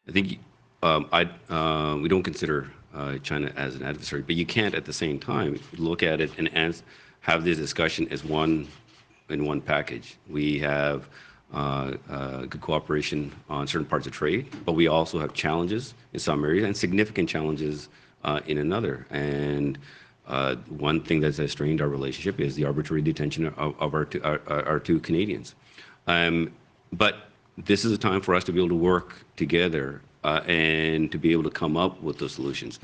I think we don't consider China as an adversary, but you can't at the same time look at it and have this discussion as one package. We have good cooperation on certain parts of trade, but we also have challenges in some areas and significant challenges in another. And one thing that has strained our relationship is the arbitrary detention of our two Canadians. But this is a time for us to be able to work together and to be able to come up with those solutions.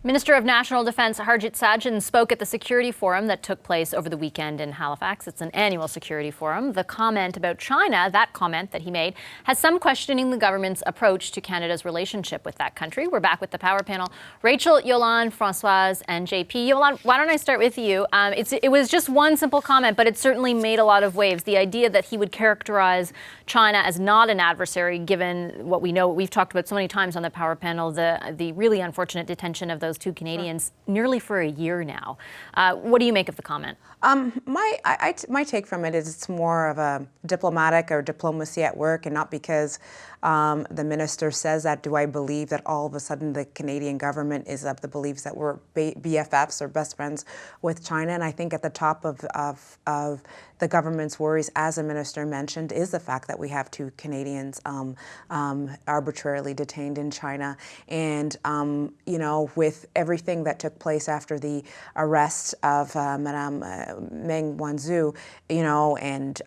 Minister of National Defence Harjit Sajjan spoke at the security forum that took place over the weekend in Halifax. It's an annual security forum. The comment about China, that comment that he made, has some questioning the government's approach to Canada's relationship with that country. We're back with the power panel. Rachel, Yolande, Françoise, and JP. Yolande, why don't I start with you? It was just one simple comment, but it certainly made a lot of waves. The idea that he would characterize China as not an adversary, given what we know, what we've talked about so many times on the power panel, the really unfortunate detention of those two Canadians nearly for a year now. What do you make of the comment? My take from it is it's more of a diplomatic or diplomacy at work, and not because the minister says that do I believe that all of a sudden the Canadian government is of the beliefs that we're BFFs or best friends with China. And I think at the top of the government's worries, as the minister mentioned, is the fact that we have two Canadians arbitrarily detained in China. And, with everything that took place after the arrest of Madame Meng Wanzhou, and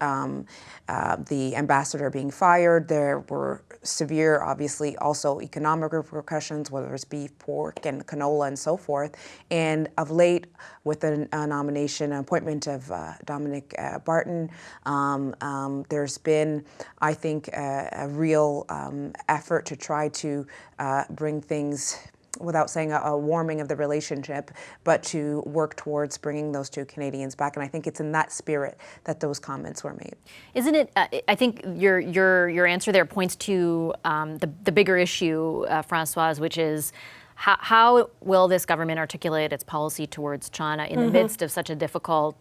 the ambassador being fired, there were severe, obviously, also economic repercussions, whether it's beef, pork, and canola, and so forth. And of late, with the appointment of Dominic Barton, there's been, I think, a real effort to try to bring things, without saying a warming of the relationship, but to work towards bringing those two Canadians back. And I think it's in that spirit that those comments were made. Isn't it? I think your answer there points to the bigger issue, Françoise, which is how will this government articulate its policy towards China in the midst of such a difficult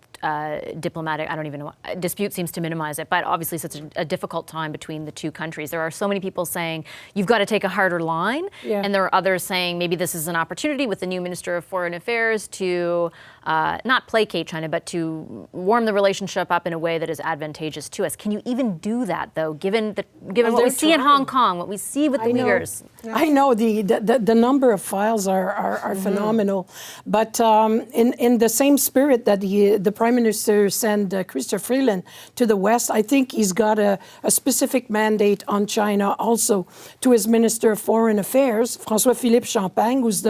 diplomatic, I don't even know, dispute seems to minimize it, but obviously such a difficult time between the two countries. There are so many people saying you've got to take a harder line, and there are others saying maybe this is an opportunity with the new Minister of Foreign Affairs to not placate China, but to warm the relationship up in a way that is advantageous to us. Can you even do that, though, given what we see in Hong Kong, what we see with the Uyghurs? I know the number of files are phenomenal, but in the same spirit that the Prime Minister sent Chrystia Freeland to the West, I think he's got a specific mandate on China also to his Minister of Foreign Affairs, François-Philippe Champagne, who's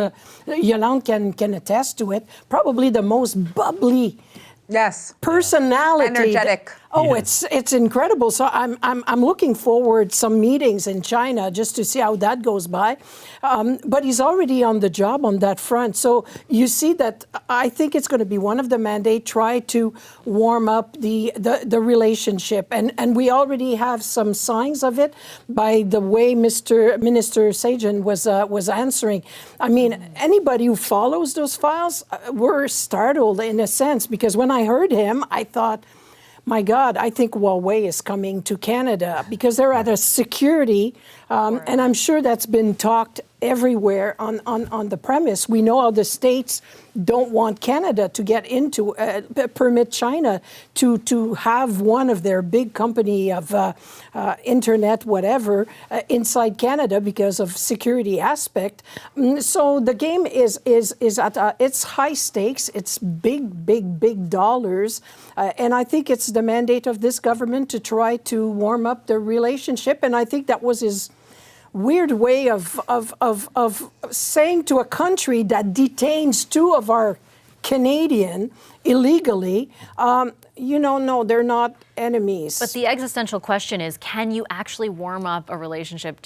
Yolande can attest to it, probably the most bubbly personality. Energetic. Oh, it's incredible. So I'm looking forward some meetings in China just to see how that goes by. But he's already on the job on that front. So you see that I think it's going to be one of the mandate, try to warm up the relationship. And we already have some signs of it by the way Minister Sajjan was answering. I mean, anybody who follows those files were startled in a sense, because when I heard him, I thought, my God, I think Huawei is coming to Canada because they're at a security, and I'm sure that's been talked everywhere on the premise. We know how the states don't want Canada to get into, permit China to have one of their big company of internet, whatever, inside Canada because of security aspect. So the game is at it's high stakes. It's big dollars. And I think it's the mandate of this government to try to warm up the relationship. And I think that was his weird way of saying to a country that detains two of our Canadian illegally, no, they're not enemies. But the existential question is, can you actually warm up a relationship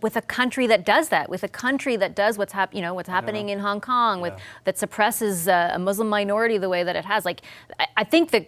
with a country that does that, with a country that does what's happening in Hong Kong, that suppresses a Muslim minority the way that it has? Like, I think that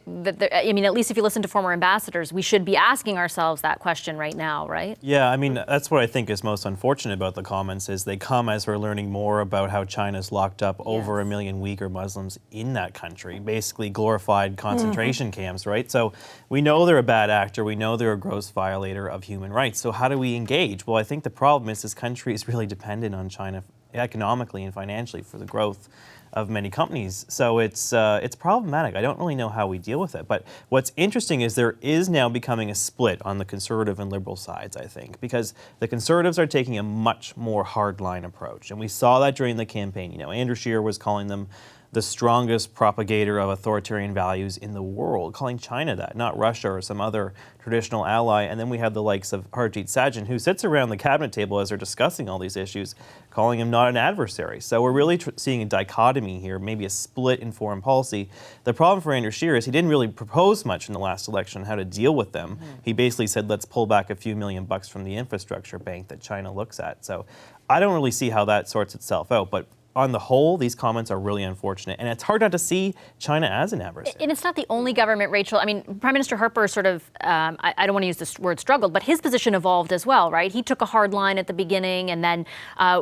at least if you listen to former ambassadors, we should be asking ourselves that question right now, right? Yeah, I mean, that's what I think is most unfortunate about the comments is they come as we're learning more about how China's locked up over 1 million Uyghur Muslims in that country, basically glorified concentration camps, right? So we know they're a bad actor. We know they're a gross violator of human rights. So how do we engage? Well, I think the problem is this country is really dependent on China economically and financially for the growth of many companies. So it's problematic. I don't really know how we deal with it. But what's interesting is there is now becoming a split on the conservative and liberal sides, I think, because the conservatives are taking a much more hardline approach. And we saw that during the campaign. You know, Andrew Scheer was calling them the strongest propagator of authoritarian values in the world, calling China that, not Russia or some other traditional ally. And then we have the likes of Harjit Sajjan, who sits around the cabinet table as they're discussing all these issues, calling him not an adversary. So we're really seeing a dichotomy here, maybe a split in foreign policy. The problem for Andrew Scheer is he didn't really propose much in the last election on how to deal with them. He basically said, let's pull back a few $million from the infrastructure bank that China looks at. So I don't really see how that sorts itself out. But on the whole, these comments are really unfortunate, and it's hard not to see China as an adversary. And it's not the only government, Rachel. I mean, Prime Minister Harper sort of, I don't want to use this word struggled, but his position evolved as well, right? He took a hard line at the beginning, and then,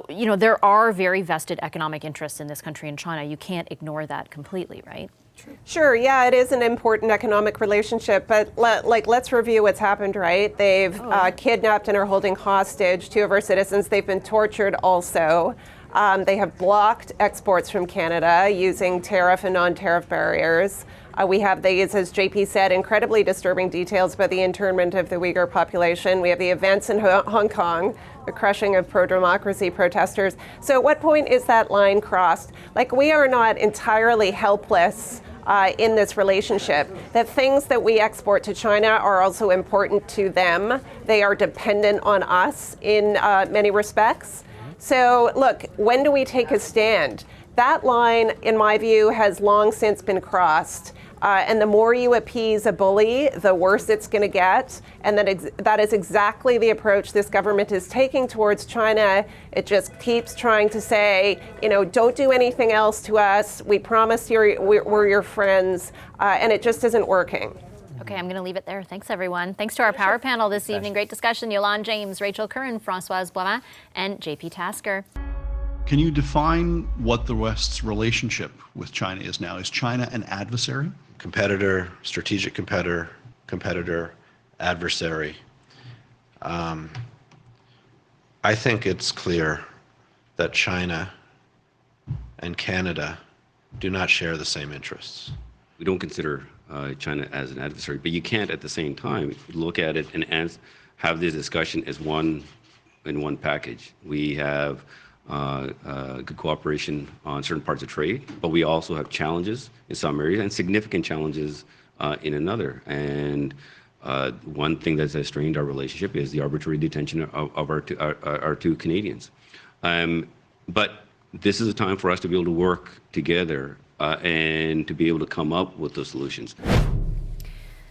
you know, there are very vested economic interests in this country and China. You can't ignore that completely, right? Sure, yeah, it is an important economic relationship, but let's review what's happened, right? They've kidnapped and are holding hostage 2 of our citizens. They've been tortured also. They have blocked exports from Canada using tariff and non-tariff barriers. We have these, as JP said, incredibly disturbing details about the internment of the Uyghur population. We have the events in Hong Kong, the crushing of pro-democracy protesters. So at what point is that line crossed? Like, we are not entirely helpless in this relationship. The things that we export to China are also important to them. They are dependent on us in many respects. So look, when do we take a stand? That line, in my view, has long since been crossed. And the more you appease a bully, the worse it's going to get. And that is exactly the approach this government is taking towards China. It just keeps trying to say, you know, don't do anything else to us. We promise we're your friends. And it just isn't working. Okay, I'm going to leave it there. Thanks, everyone. Thanks to our power panel this evening. Great discussion. Yolande James, Rachel Curran, Françoise Boivin, and JP Tasker. Can you define what the West's relationship with China is now? Is China an adversary? Competitor, strategic competitor, adversary. I think it's clear that China and Canada do not share the same interests. We don't consider China as an adversary, but you can't at the same time look at it and have this discussion as one package. We have good cooperation on certain parts of trade, but we also have challenges in some areas and significant challenges in another. And one thing that has strained our relationship is the arbitrary detention of our 2 Canadians. But this is a time for us to be able to work together and to be able to come up with those solutions.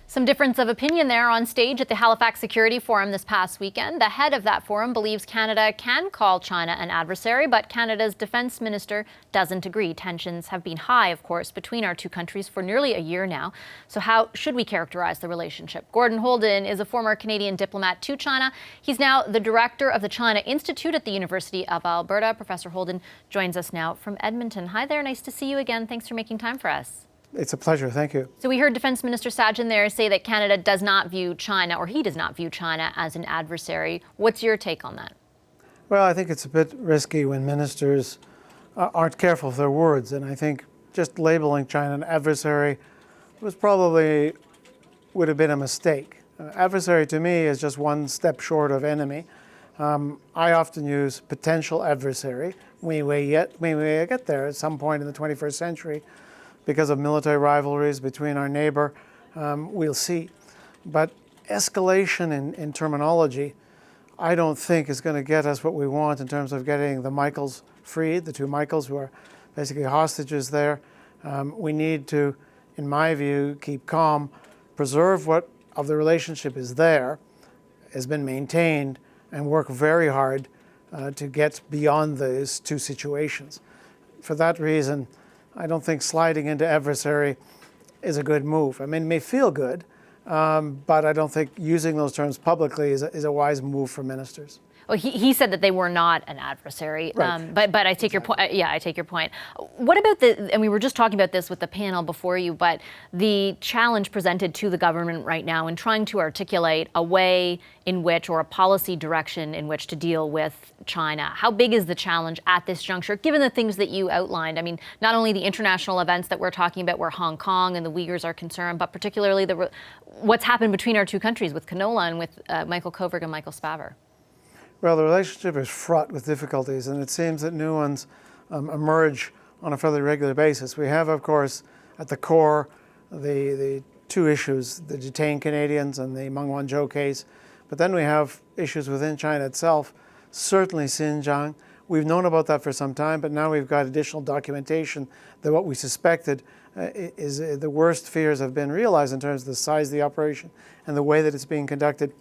Some difference of opinion there on stage at the Halifax Security Forum this past weekend. The head of that forum believes Canada can call China an adversary, but Canada's defense minister doesn't agree. Tensions have been high, of course, between our 2 countries for nearly a year now. So how should we characterize the relationship? Gordon Holden is a former Canadian diplomat to China. He's now the director of the China Institute at the University of Alberta. Professor Holden joins us now from Edmonton. Hi there, nice to see you again. Thanks for making time for us. It's a pleasure. Thank you. So we heard Defense Minister Sajjan there say that Canada does not view China, or he does not view China as an adversary. What's your take on that? Well, I think it's a bit risky when ministers aren't careful with their words. And I think just labeling China an adversary would have been a mistake. Adversary to me is just one step short of enemy. I often use potential adversary. We may get there at some point in the 21st century. Because of military rivalries between our neighbor, we'll see. But escalation in terminology, I don't think is going to get us what we want in terms of getting the Michaels freed, the 2 Michaels who are basically hostages there. We need to, in my view, keep calm, preserve what of the relationship is there, has been maintained, and work very hard to get beyond those 2 situations. For that reason, I don't think sliding into adversary is a good move. I mean, it may feel good, but I don't think using those terms publicly is a wise move for ministers. Well, he said that they were not an adversary, Right. but I take your point. Yeah, I take your point. What about and we were just talking about this with the panel before you, but the challenge presented to the government right now in trying to articulate a way in which, or a policy direction in which to deal with China. How big is the challenge at this juncture, given the things that you outlined? I mean, not only the international events that we're talking about where Hong Kong and the Uyghurs are concerned, but particularly what's happened between our two countries with Canola and with Michael Kovrig and Michael Spavor. Well, the relationship is fraught with difficulties, and it seems that new ones emerge on a fairly regular basis. We have, of course, at the core, the two issues, the detained Canadians and the Meng Wanzhou case. But then we have issues within China itself, certainly Xinjiang. We've known about that for some time, but now we've got additional documentation that what we suspected is the worst fears have been realized in terms of the size of the operation and the way that it's being conducted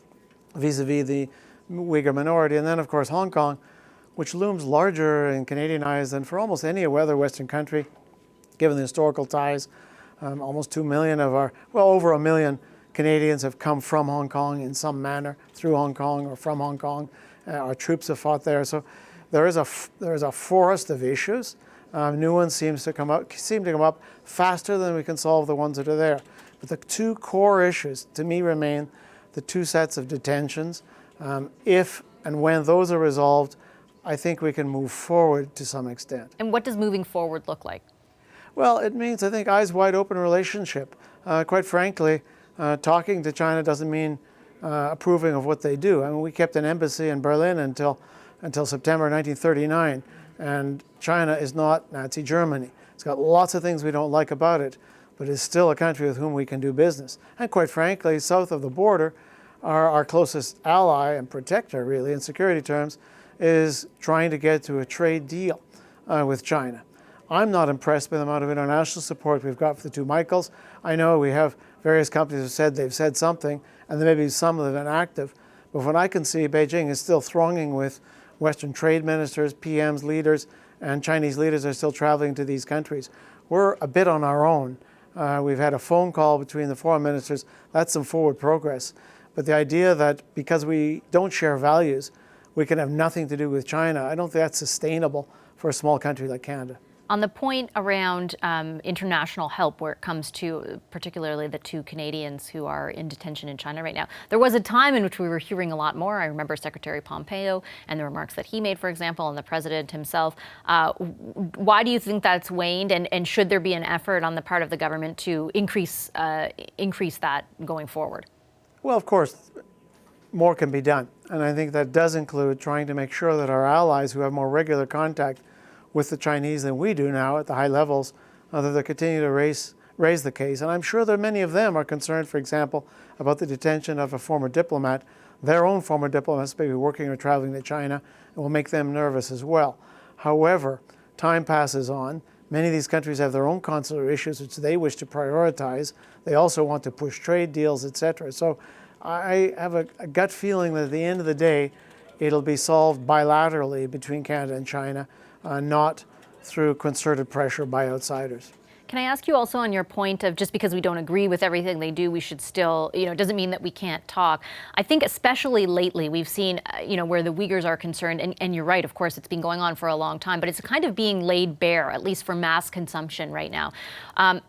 vis-a-vis the Uyghur minority. And then, of course, Hong Kong, which looms larger in Canadian eyes than for almost any other Western country, given the historical ties. Almost 2 million of over 1 million Canadians have come from Hong Kong in some manner, through Hong Kong or from Hong Kong. Our troops have fought there. So there is a forest of issues. New ones seem to come up faster than we can solve the ones that are there. But the two core issues, to me, remain the two sets of detentions. If and when those are resolved, I think we can move forward to some extent. And what does moving forward look like? Well, it means, I think, eyes wide open relationship. Quite frankly, talking to China doesn't mean approving of what they do. I mean, we kept an embassy in Berlin until September 1939, and China is not Nazi Germany. It's got lots of things we don't like about it, but it's still a country with whom we can do business. And quite frankly, south of the border, our closest ally and protector, really, in security terms, is trying to get to a trade deal with China. I'm not impressed by the amount of international support we've got for the two Michaels. I know we have various companies who said they've said something, and there may be some that have been active. But from what I can see, Beijing is still thronging with Western trade ministers, PMs, leaders, and Chinese leaders are still traveling to these countries. We're a bit on our own. We've had a phone call between the foreign ministers. That's some forward progress. But the idea that because we don't share values, we can have nothing to do with China, I don't think that's sustainable for a small country like Canada. On the point around international help, where it comes to particularly the two Canadians who are in detention in China right now, there was a time in which we were hearing a lot more. I remember Secretary Pompeo and the remarks that he made, for example, and the president himself. Why do you think that's waned, and should there be an effort on the part of the government to increase that going forward? Well, of course, more can be done. And I think that does include trying to make sure that our allies who have more regular contact with the Chinese than we do now at the high levels, that they continue to raise the case. And I'm sure that many of them are concerned, for example, about the detention of a former diplomat. Their own former diplomats may be working or traveling to China, and will make them nervous as well. However, time passes on. Many of these countries have their own consular issues which they wish to prioritize. They also want to push trade deals, etc. So I have a gut feeling that at the end of the day, it'll be solved bilaterally between Canada and China, not through concerted pressure by outsiders. Can I ask you also on your point of just because we don't agree with everything they do, we should still, it doesn't mean that we can't talk. I think especially lately we've seen, where the Uyghurs are concerned, and you're right, of course, it's been going on for a long time, but it's kind of being laid bare, at least for mass consumption right now.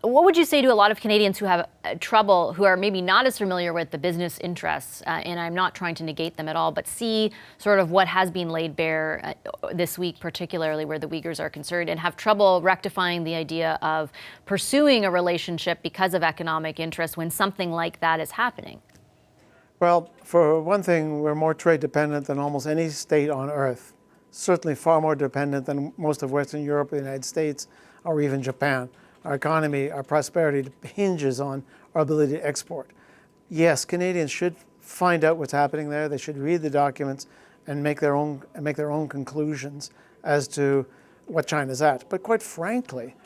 What would you say to a lot of Canadians who have trouble, who are maybe not as familiar with the business interests, and I'm not trying to negate them at all, but see sort of what has been laid bare this week, particularly where the Uyghurs are concerned, and have trouble rectifying the idea of pursuing a relationship because of economic interest when something like that is happening? Well, for one thing, we're more trade dependent than almost any state on earth. Certainly far more dependent than most of Western Europe, the United States, or even Japan. Our economy, our prosperity hinges on our ability to export. Yes, Canadians should find out what's happening there. They should read the documents and make their own conclusions as to what China's at. But quite frankly,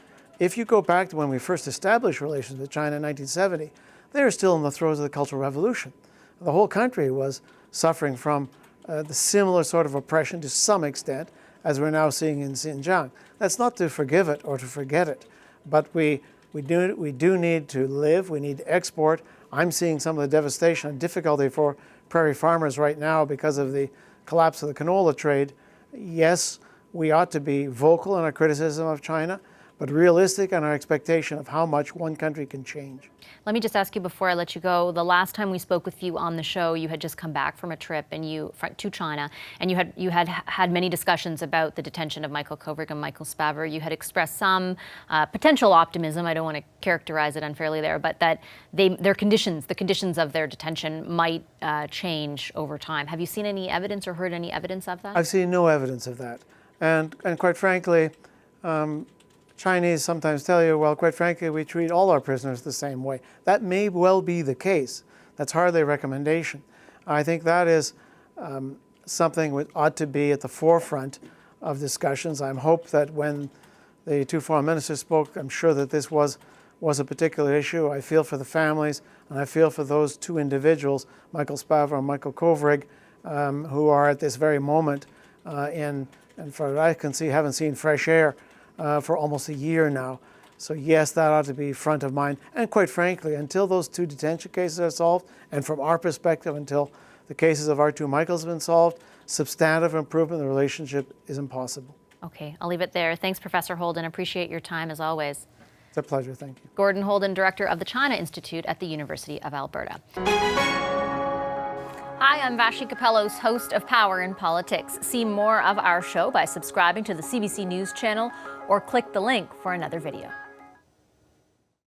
if you go back to when we first established relations with China in 1970, they were still in the throes of the Cultural Revolution. The whole country was suffering from the similar sort of oppression to some extent as we're now seeing in Xinjiang. That's not to forgive it or to forget it, but we do need to live, we need to export. I'm seeing some of the devastation and difficulty for prairie farmers right now because of the collapse of the canola trade. Yes, we ought to be vocal in our criticism of China, but realistic in our expectation of how much one country can change. Let me just ask you before I let you go, the last time we spoke with you on the show, you had just come back from a trip to China, and you had many discussions about the detention of Michael Kovrig and Michael Spavor. You had expressed some potential optimism, I don't want to characterize it unfairly there, but that the conditions of their detention might change over time. Have you seen any evidence or heard any evidence of that? I've seen no evidence of that. And quite frankly, Chinese sometimes tell you, well, quite frankly, we treat all our prisoners the same way. That may well be the case. That's hardly a recommendation. I think that is something that ought to be at the forefront of discussions. I hope that when the two foreign ministers spoke, I'm sure that this was a particular issue. I feel for the families, and I feel for those two individuals, Michael Spavor and Michael Kovrig, who are at this very moment and for what I can see, haven't seen fresh air for almost a year now. So yes, that ought to be front of mind. And quite frankly, until those two detention cases are solved, and from our perspective, until the cases of our two Michaels have been solved, substantive improvement in the relationship is impossible. Okay, I'll leave it there. Thanks, Professor Holden. Appreciate your time as always. It's a pleasure, thank you. Gordon Holden, Director of the China Institute at the University of Alberta. Hi, I'm Vashi Capellos, host of Power in Politics. See more of our show by subscribing to the CBC News channel or click the link for another video.